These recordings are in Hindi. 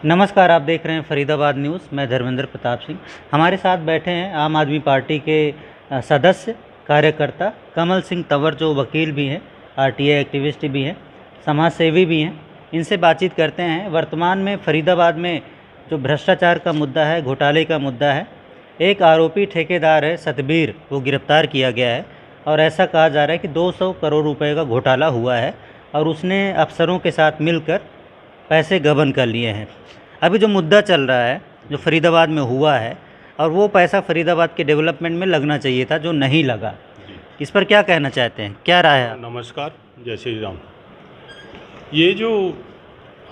नमस्कार, आप देख रहे हैं फरीदाबाद न्यूज़। मैं धर्मेंद्र प्रताप सिंह। हमारे साथ बैठे हैं आम आदमी पार्टी के सदस्य कार्यकर्ता कमल सिंह तंवर, जो वकील भी हैं, आरटीआई एक्टिविस्ट भी हैं, समाज सेवी भी हैं। इनसे बातचीत करते हैं। वर्तमान में फरीदाबाद में जो भ्रष्टाचार का मुद्दा है, घोटाले का मुद्दा है, एक आरोपी ठेकेदार है सतबीर, वो गिरफ्तार किया गया है और ऐसा कहा जा रहा है कि 200 करोड़ रुपए का घोटाला हुआ है और उसने अफसरों के साथ मिलकर पैसे गबन कर लिए हैं। अभी जो मुद्दा चल रहा है, जो फरीदाबाद में हुआ है, और वो पैसा फरीदाबाद के डेवलपमेंट में लगना चाहिए था, जो नहीं लगा, इस पर क्या कहना चाहते हैं, क्या राय है? नमस्कार, जय श्री राम। ये जो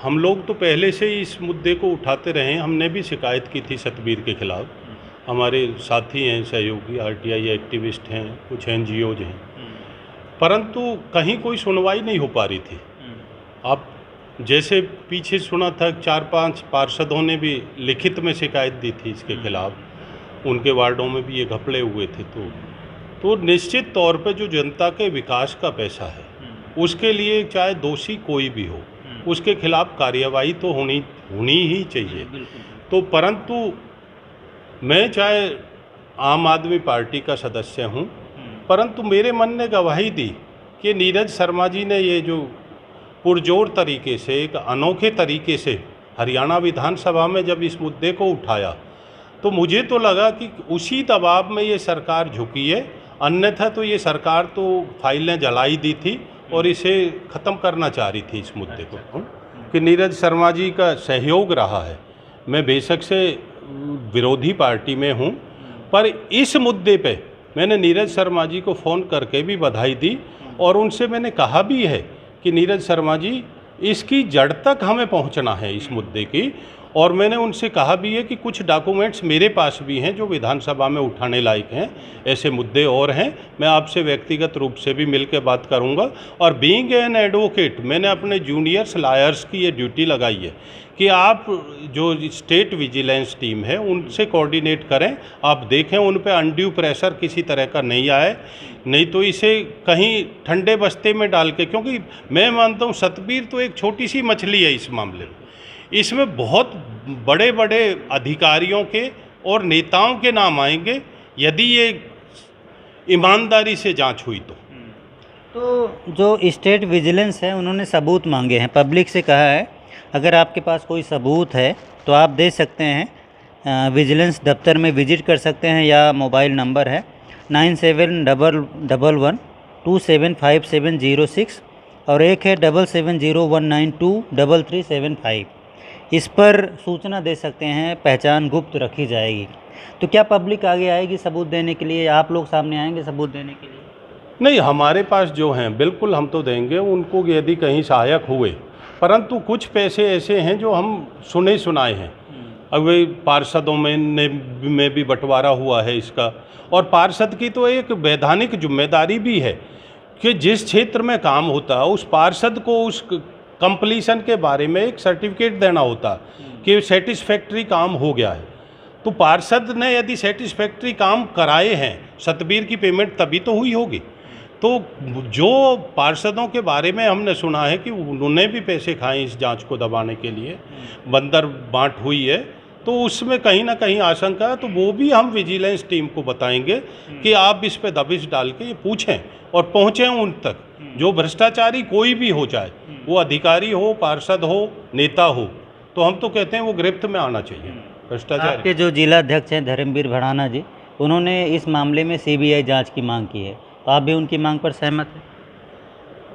हम लोग तो पहले से ही इस मुद्दे को उठाते रहे, हमने भी शिकायत की थी सतबीर के खिलाफ। हमारे साथी हैं, सहयोगी आरटीआई एक्टिविस्ट हैं, कुछ एनजीओज हैं, परंतु कहीं कोई सुनवाई नहीं हो पा रही थी। आप जैसे पीछे सुना था 4-5 पार्षदों ने भी लिखित में शिकायत दी थी इसके खिलाफ, उनके वार्डों में भी ये घपले हुए थे। तो निश्चित तौर पे जो जनता के विकास का पैसा है, उसके लिए चाहे दोषी कोई भी हो, उसके खिलाफ कार्यवाही तो होनी ही चाहिए। तो परंतु मैं चाहे आम आदमी पार्टी का सदस्य हूँ, परंतु मेरे मन ने गवाही दी कि नीरज शर्मा जी ने ये जो पुरजोर तरीके से, एक अनोखे तरीके से हरियाणा विधानसभा में जब इस मुद्दे को उठाया, तो मुझे तो लगा कि उसी दबाव में ये सरकार झुकी है। अन्यथा तो ये सरकार तो फाइलें जलाई दी थी और इसे ख़त्म करना चाह रही थी इस मुद्दे को, कि नीरज शर्मा जी का सहयोग रहा है। मैं बेशक से विरोधी पार्टी में हूँ, पर इस मुद्दे पे मैंने नीरज शर्मा जी को फ़ोन करके भी बधाई दी और उनसे मैंने कहा भी है कि नीरज शर्मा जी, इसकी जड़ तक हमें पहुंचना है इस मुद्दे की। और मैंने उनसे कहा भी है कि कुछ डॉक्यूमेंट्स मेरे पास भी हैं जो विधानसभा में उठाने लायक हैं, ऐसे मुद्दे और हैं। मैं आपसे व्यक्तिगत रूप से भी मिल के बात करूंगा। और बीइंग एन एडवोकेट, मैंने अपने जूनियर्स लॉयर्स की ये ड्यूटी लगाई है कि आप जो स्टेट विजिलेंस टीम है उनसे कोऑर्डिनेट करें, आप देखें उन पे अनड्यू प्रेशर किसी तरह का नहीं आए, नहीं तो इसे कहीं ठंडे बस्ते में डाल के, क्योंकि मैं मानता हूँ सतबीर तो एक छोटी सी मछली है इस मामले में। इसमें बहुत बड़े बड़े अधिकारियों के और नेताओं के नाम आएंगे यदि ये ईमानदारी से जांच हुई तो जो स्टेट विजिलेंस है, उन्होंने सबूत मांगे हैं, पब्लिक से कहा है अगर आपके पास कोई सबूत है तो आप दे सकते हैं, विजिलेंस दफ्तर में विजिट कर सकते हैं, या मोबाइल नंबर है 9711275706 और एक है 7701923375। इस पर सूचना दे सकते हैं, पहचान गुप्त रखी जाएगी। तो क्या पब्लिक आगे आएगी सबूत देने के लिए? आप लोग सामने आएंगे सबूत देने के लिए? नहीं, हमारे पास जो हैं बिल्कुल हम तो देंगे उनको यदि कहीं सहायक हुए, परंतु कुछ पैसे ऐसे हैं जो हम सुने सुनाए हैं। अब वही पार्षदों में भी बंटवारा हुआ है इसका, और पार्षद की तो एक वैधानिक जिम्मेदारी भी है कि जिस क्षेत्र में काम होता है उस पार्षद को उस कंप्लीशन के बारे में एक सर्टिफिकेट देना होता कि सेटिस्फैक्ट्री काम हो गया है। तो पार्षद ने यदि सेटिस्फैक्ट्री काम कराए हैं, सतबीर की पेमेंट तभी तो हुई होगी। तो जो पार्षदों के बारे में हमने सुना है कि उन्होंने भी पैसे खाए इस जांच को दबाने के लिए, बंदर बांट हुई है, तो उसमें कहीं ना कहीं आशंका है। तो वो भी हम विजिलेंस टीम को बताएंगे कि आप इस पे दबिश डाल के ये पूछें और पहुँचें उन तक। जो भ्रष्टाचारी कोई भी हो, चाहे वो अधिकारी हो, पार्षद हो, नेता हो, तो हम तो कहते हैं वो गिरफ्त में आना चाहिए भ्रष्टाचारी। आपके जो जिला अध्यक्ष हैं धर्मवीर भड़ाना जी, उन्होंने इस मामले में सीबीआई जांच की मांग की है, तो आप भी उनकी मांग पर सहमत हैं?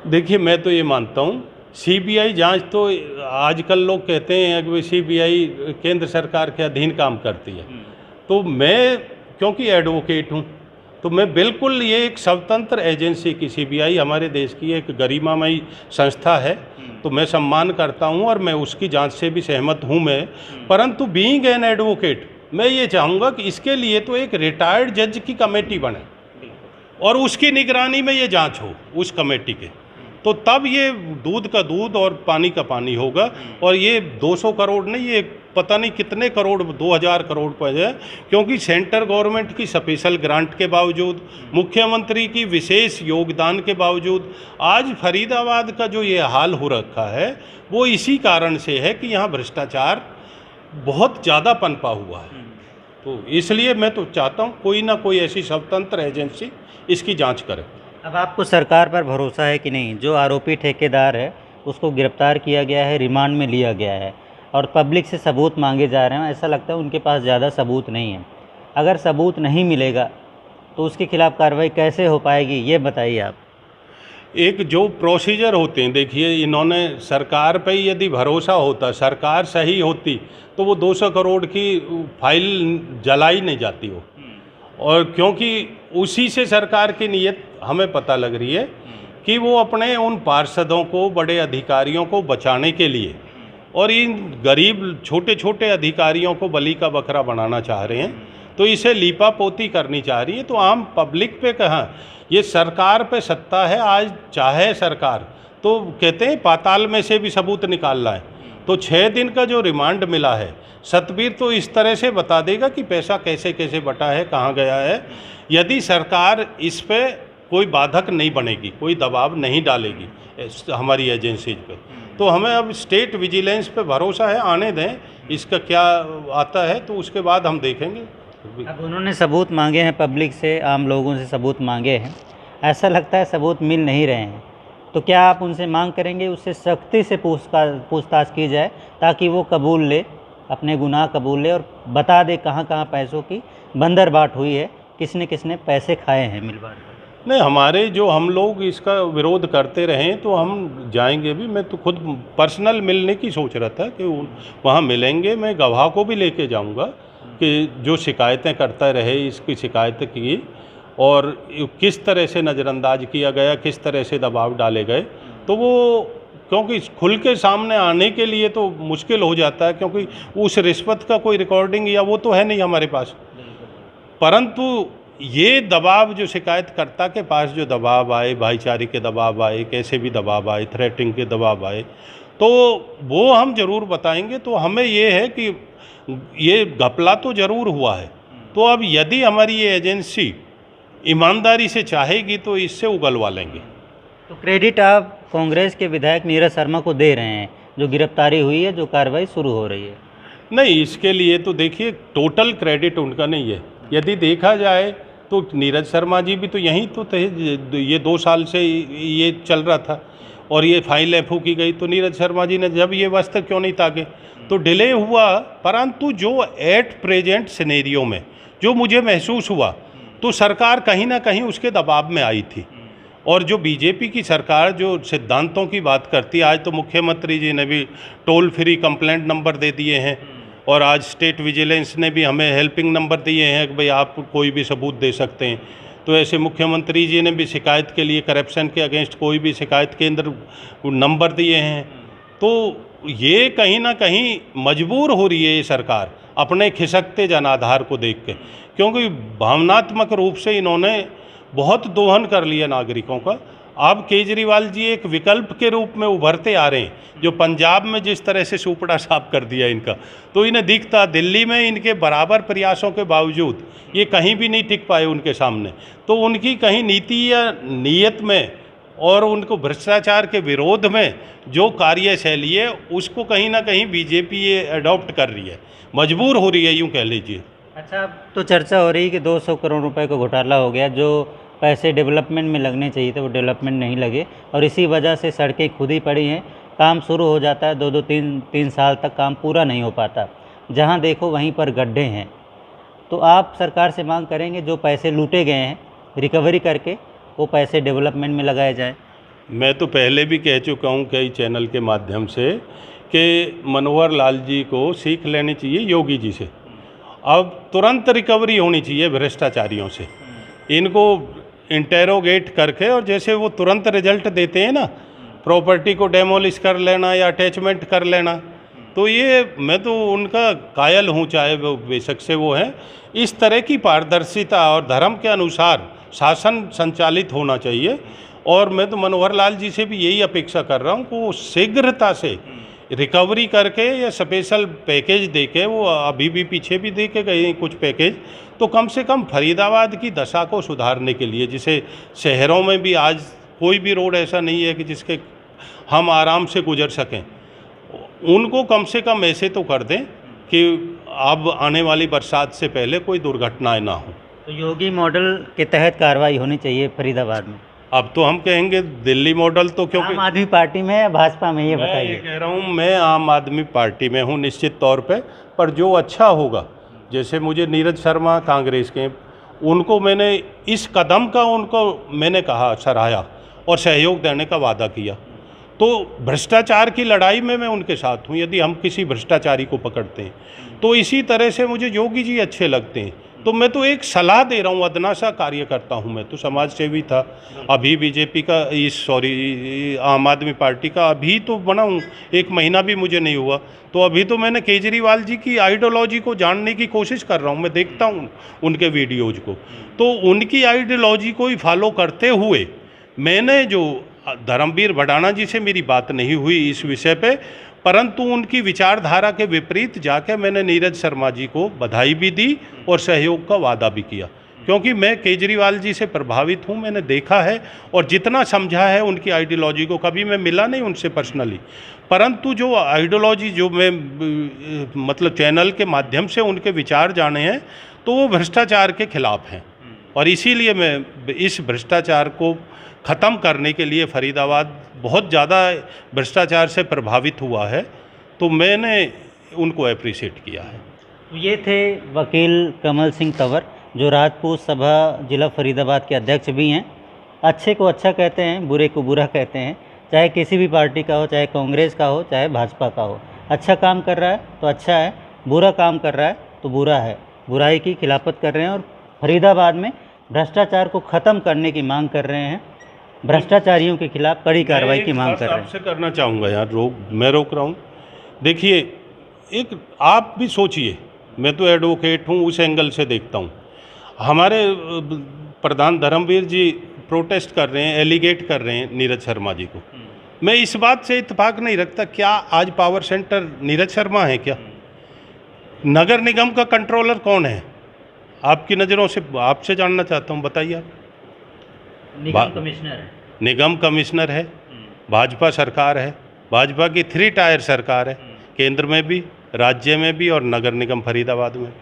देखिए, मैं तो ये मानता हूँ सीबीआई जांच तो आजकल लोग कहते हैं कि सीबीआई केंद्र सरकार के अधीन काम करती है। तो मैं क्योंकि एडवोकेट हूँ, तो मैं बिल्कुल ये एक स्वतंत्र एजेंसी की, सीबीआई हमारे देश की एक गरिमामयी संस्था है, तो मैं सम्मान करता हूँ और मैं उसकी जांच से भी सहमत हूँ मैं। परंतु बीइंग एन एडवोकेट, मैं ये चाहूँगा कि इसके लिए तो एक रिटायर्ड जज की कमेटी बने और उसकी निगरानी में ये जांच हो उस कमेटी के, तो तब ये दूध का दूध और पानी का पानी होगा। और ये 200 करोड़ नहीं, ये पता नहीं कितने करोड़, 2000 करोड़ पर है, क्योंकि सेंट्रल गवर्नमेंट की स्पेशल ग्रांट के बावजूद, मुख्यमंत्री की विशेष योगदान के बावजूद आज फरीदाबाद का जो ये हाल हो रखा है वो इसी कारण से है कि यहाँ भ्रष्टाचार बहुत ज़्यादा पनपा हुआ है। तो इसलिए मैं तो चाहता हूँ कोई ना कोई ऐसी स्वतंत्र एजेंसी इसकी जांच करे। अब आपको सरकार पर भरोसा है कि नहीं? जो आरोपी ठेकेदार है उसको गिरफ्तार किया गया है, रिमांड में लिया गया है और पब्लिक से सबूत मांगे जा रहे हैं। ऐसा लगता है उनके पास ज़्यादा सबूत नहीं है। अगर सबूत नहीं मिलेगा तो उसके खिलाफ़ कार्रवाई कैसे हो पाएगी, ये बताइए आप। एक जो प्रोसीजर होते हैं, देखिए इन्होंने सरकार पे ही यदि भरोसा होता, सरकार सही होती तो वो 200 करोड़ की फाइल जलाई नहीं जाती हो। और क्योंकि उसी से सरकार की नीयत हमें पता लग रही है कि वो अपने उन पार्षदों को, बड़े अधिकारियों को बचाने के लिए और इन गरीब छोटे छोटे अधिकारियों को बलि का बकरा बनाना चाह रहे हैं। तो इसे लीपापोती करनी चाह रही है। तो आम पब्लिक पे कहाँ, ये सरकार पे सत्ता है। आज चाहे सरकार तो कहते हैं पाताल में से भी सबूत निकालना है। तो 6 दिन का जो रिमांड मिला है, सतबीर तो इस तरह से बता देगा कि पैसा कैसे कैसे बटा है, कहाँ गया है। यदि सरकार इस पे कोई बाधक नहीं बनेगी, कोई दबाव नहीं डालेगी हमारी एजेंसीज पे, तो हमें अब स्टेट विजिलेंस पे भरोसा है। आने दें, इसका क्या आता है तो उसके बाद हम देखेंगे। अब उन्होंने सबूत मांगे हैं, पब्लिक से, आम लोगों से सबूत मांगे हैं। ऐसा लगता है सबूत मिल नहीं रहे हैं। तो क्या आप उनसे मांग करेंगे उससे सख्ती से पूछताछ की जाए ताकि वो कबूल ले, अपने गुनाह कबूल ले और बता दे कहाँ कहाँ पैसों की बंदरबाट हुई है, किसने किसने पैसे खाए हैं मिल बांट कर। नहीं, हमारे जो हम लोग इसका विरोध करते रहें तो हम जाएंगे भी। मैं तो खुद पर्सनल मिलने की सोच रहा था कि वहाँ मिलेंगे। मैं गवाह को भी लेके जाऊँगा कि जो शिकायतें करता रहे, इसकी शिकायत की और किस तरह से नज़रअंदाज किया गया, किस तरह से दबाव डाले गए। तो वो क्योंकि खुल के सामने आने के लिए तो मुश्किल हो जाता है, क्योंकि उस रिश्वत का कोई रिकॉर्डिंग या वो तो है नहीं हमारे पास। परंतु ये दबाव जो शिकायतकर्ता के पास जो दबाव आए, भाईचारे के दबाव आए, कैसे भी दबाव आए, थ्रेटिंग के दबाव आए, तो वो हम ज़रूर बताएंगे। तो हमें ये है कि ये घपला तो ज़रूर हुआ है। तो अब यदि हमारी ये एजेंसी ईमानदारी से चाहेगी तो इससे उगलवा लेंगे। तो क्रेडिट आप कांग्रेस के विधायक नीरज शर्मा को दे रहे हैं, जो गिरफ्तारी हुई है, जो कार्रवाई शुरू हो रही है? नहीं, इसके लिए तो देखिए टोटल क्रेडिट उनका नहीं है। यदि देखा जाए तो नीरज शर्मा जी भी तो यहीं तो थे। ये 2 साल से ये चल रहा था और ये फाइल फूकी गई। तो नीरज शर्मा जी ने जब ये वस्त्र क्यों नहीं ताके, तो डिले हुआ। परंतु जो एट प्रेजेंट सिनेरियो में जो मुझे महसूस हुआ, तो सरकार कहीं ना कहीं उसके दबाव में आई थी। और जो बीजेपी की सरकार जो सिद्धांतों की बात करती है, आज तो मुख्यमंत्री जी ने भी टोल फ्री कंप्लेंट नंबर दे दिए हैं और आज स्टेट विजिलेंस ने भी हमें हेल्पिंग नंबर दिए हैं कि भाई आप कोई भी सबूत दे सकते हैं। तो ऐसे मुख्यमंत्री जी ने भी शिकायत के लिए, करप्शन के अगेंस्ट कोई भी शिकायत केंद्र नंबर दिए हैं। तो ये कहीं ना कहीं मजबूर हो रही है ये सरकार अपने खिसकते जनाधार को देख के, क्योंकि भावनात्मक रूप से इन्होंने बहुत दोहन कर लिया नागरिकों का। अब केजरीवाल जी एक विकल्प के रूप में उभरते आ रहे हैं, जो पंजाब में जिस तरह से सुपड़ा साफ कर दिया इनका, तो इन्हें दिखता दिल्ली में इनके बराबर प्रयासों के बावजूद ये कहीं भी नहीं टिक पाए उनके सामने। तो उनकी कहीं नीति या नीयत में और उनको भ्रष्टाचार के विरोध में जो कार्यशैली है, उसको कहीं ना कहीं बीजेपी ये अडॉप्ट कर रही है, मजबूर हो रही है, यूँ कह लीजिए। अच्छा, अब तो चर्चा हो रही है कि 200 करोड़ रुपए का घोटाला हो गया। जो पैसे डेवलपमेंट में लगने चाहिए थे वो डेवलपमेंट नहीं लगे और इसी वजह से सड़कें खुद ही पड़ी हैं। काम शुरू हो जाता है, 2-2 3 साल तक काम पूरा नहीं हो पाता। जहां देखो वहीं पर गड्ढे हैं। तो आप सरकार से मांग करेंगे जो पैसे लूटे गए हैं रिकवरी करके वो पैसे डेवलपमेंट में लगाए जाएँ? मैं तो पहले भी कह चुका हूँ कई चैनल के माध्यम से कि मनोहर लाल जी को सीख लेनी चाहिए योगी जी से। अब तुरंत रिकवरी होनी चाहिए भ्रष्टाचारियों से। इनको इंटेरोगेट करके, और जैसे वो तुरंत रिजल्ट देते हैं ना, प्रॉपर्टी को डेमोलिश कर लेना या अटैचमेंट कर लेना, तो ये मैं तो उनका कायल हूँ, चाहे वो बेशक से वो हैं। इस तरह की पारदर्शिता और धर्म के अनुसार शासन संचालित होना चाहिए। और मैं तो मनोहर लाल जी से भी यही अपेक्षा कर रहा हूँ कि वो शीघ्रता से रिकवरी करके या स्पेशल पैकेज देके, वो अभी भी पीछे भी दे के गए कुछ पैकेज, तो कम से कम फरीदाबाद की दशा को सुधारने के लिए, जिसे शहरों में भी आज कोई भी रोड ऐसा नहीं है कि जिसके हम आराम से गुजर सकें, उनको कम से कम ऐसे तो कर दें कि अब आने वाली बरसात से पहले कोई दुर्घटनाएं ना हो। तो योगी मॉडल के तहत कार्रवाई होनी चाहिए फरीदाबाद में। अब तो हम कहेंगे दिल्ली मॉडल, तो क्योंकि आम आदमी पार्टी में या भाजपा में, ये मैं ये बताइए। कह रहा हूँ, मैं आम आदमी पार्टी में हूँ निश्चित तौर पे, पर जो अच्छा होगा, जैसे मुझे नीरज शर्मा कांग्रेस के, उनको मैंने इस कदम का उनको मैंने कहा, सराहा और सहयोग देने का वादा किया। तो भ्रष्टाचार की लड़ाई में मैं उनके साथ हूँ। यदि हम किसी भ्रष्टाचारी को पकड़ते हैं तो इसी तरह से मुझे योगी जी अच्छे लगते हैं। तो मैं तो एक सलाह दे रहा हूँ, अदना सा कार्यकर्ता हूँ, मैं तो समाज सेवी था, अभी बीजेपी का आम आदमी पार्टी का अभी तो बना हूँ, 1 महीना भी मुझे नहीं हुआ। तो अभी तो मैंने केजरीवाल जी की आइडियोलॉजी को जानने की कोशिश कर रहा हूँ। मैं देखता हूँ उनके वीडियोज़ को, तो उनकी आइडियोलॉजी को ही फॉलो करते हुए मैंने जो धर्मवीर भडाना जी से मेरी बात नहीं हुई इस विषय पे, परंतु उनकी विचारधारा के विपरीत जाके मैंने नीरज शर्मा जी को बधाई भी दी और सहयोग का वादा भी किया, क्योंकि मैं केजरीवाल जी से प्रभावित हूँ, मैंने देखा है और जितना समझा है उनकी आइडियोलॉजी को। कभी मैं मिला नहीं उनसे पर्सनली, परंतु जो आइडियोलॉजी जो मैं मतलब चैनल के माध्यम से उनके विचार जाने हैं, तो वो भ्रष्टाचार के खिलाफ हैं। और इसीलिए मैं इस भ्रष्टाचार को ख़त्म करने के लिए, फरीदाबाद बहुत ज़्यादा भ्रष्टाचार से प्रभावित हुआ है, तो मैंने उनको अप्रिशिएट किया है। ये थे वकील कमल सिंह तंवर, जो राजपूत सभा जिला फरीदाबाद के अध्यक्ष भी हैं। अच्छे को अच्छा कहते हैं, बुरे को बुरा कहते हैं, चाहे किसी भी पार्टी का हो, चाहे कांग्रेस का हो, चाहे भाजपा का हो। अच्छा काम कर रहा है तो अच्छा है, बुरा काम कर रहा है तो बुरा है। बुराई की खिलाफत कर रहे हैं और फरीदाबाद में भ्रष्टाचार को ख़त्म करने की मांग कर रहे हैं, भ्रष्टाचारियों के खिलाफ कड़ी कार्रवाई की मांग कर रहे हैं। आपसे करना चाहूँगा यार, मैं रोक रहा हूँ। देखिए, एक आप भी सोचिए, मैं तो एडवोकेट हूँ, उस एंगल से देखता हूँ। हमारे प्रधान धर्मवीर जी प्रोटेस्ट कर रहे हैं, एलिगेट कर रहे हैं नीरज शर्मा जी को। मैं इस बात से इत्तेफाक नहीं रखता, क्या आज पावर सेंटर नीरज शर्मा है क्या? नगर निगम का कंट्रोलर कौन है आपकी नज़रों से? आपसे जानना चाहता हूँ, बताइए आप। निगम कमिश्नर है। निगम कमिश्नर है, भाजपा सरकार है, भाजपा की 3 टायर सरकार है, केंद्र में भी, राज्य में भी और नगर निगम फरीदाबाद में।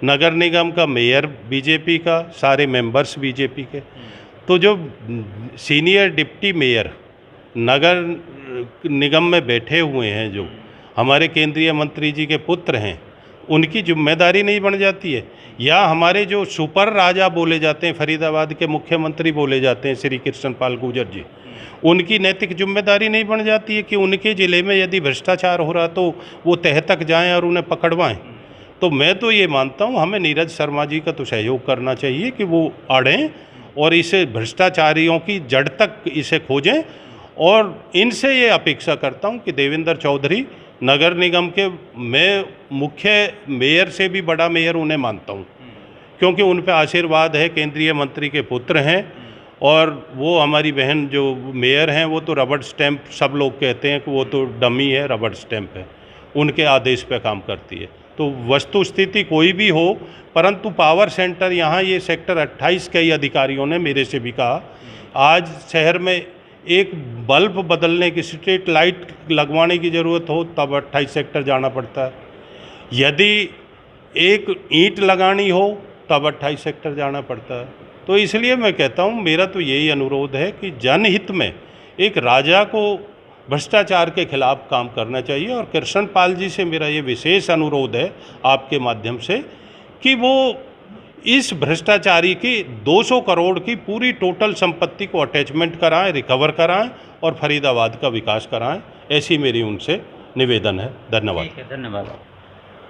नगर निगम का मेयर बीजेपी का, सारे मेंबर्स बीजेपी के। तो जो सीनियर डिप्टी मेयर नगर निगम में बैठे हुए हैं, जो हमारे केंद्रीय मंत्री जी के पुत्र हैं, उनकी जिम्मेदारी नहीं बन जाती है? या हमारे जो सुपर राजा बोले जाते हैं, फरीदाबाद के मुख्यमंत्री बोले जाते हैं श्री कृष्ण पाल गुर्जर जी, उनकी नैतिक जिम्मेदारी नहीं बन जाती है कि उनके ज़िले में यदि भ्रष्टाचार हो रहा तो वो तह तक जाएं और उन्हें पकड़वाएं? तो मैं तो ये मानता हूँ, हमें नीरज शर्मा जी का तो सहयोग करना चाहिए कि वो अड़ें और इसे भ्रष्टाचारियों की जड़ तक इसे खोजें। और इनसे ये अपेक्षा करता हूँ कि देवेंद्र चौधरी नगर निगम के, मैं मुख्य मेयर से भी बड़ा मेयर उन्हें मानता हूँ, क्योंकि उन पे आशीर्वाद है, केंद्रीय मंत्री के पुत्र हैं। और वो हमारी बहन जो मेयर हैं, वो तो रबड़ स्टैंप, सब लोग कहते हैं कि वो तो डमी है, रबड़ स्टैंप है, उनके आदेश पे काम करती है। तो वस्तु स्थिति कोई भी हो, परंतु पावर सेंटर यहाँ ये सेक्टर 28 के ही अधिकारियों ने मेरे से भी कहा, आज शहर में एक बल्ब बदलने की, स्ट्रीट लाइट लगवाने की ज़रूरत हो तब 28 सेक्टर जाना पड़ता है, यदि एक ईंट लगानी हो तब 28 सेक्टर जाना पड़ता है। तो इसलिए मैं कहता हूँ, मेरा तो यही अनुरोध है कि जनहित में एक राजा को भ्रष्टाचार के खिलाफ काम करना चाहिए। और कृष्ण पाल जी से मेरा ये विशेष अनुरोध है आपके माध्यम से कि वो इस भ्रष्टाचारी की 200 करोड़ की पूरी टोटल संपत्ति को अटैचमेंट कराएं, रिकवर कराएं और फरीदाबाद का विकास कराएं। ऐसी मेरी उनसे निवेदन है। धन्यवाद। ठीक है, धन्यवाद।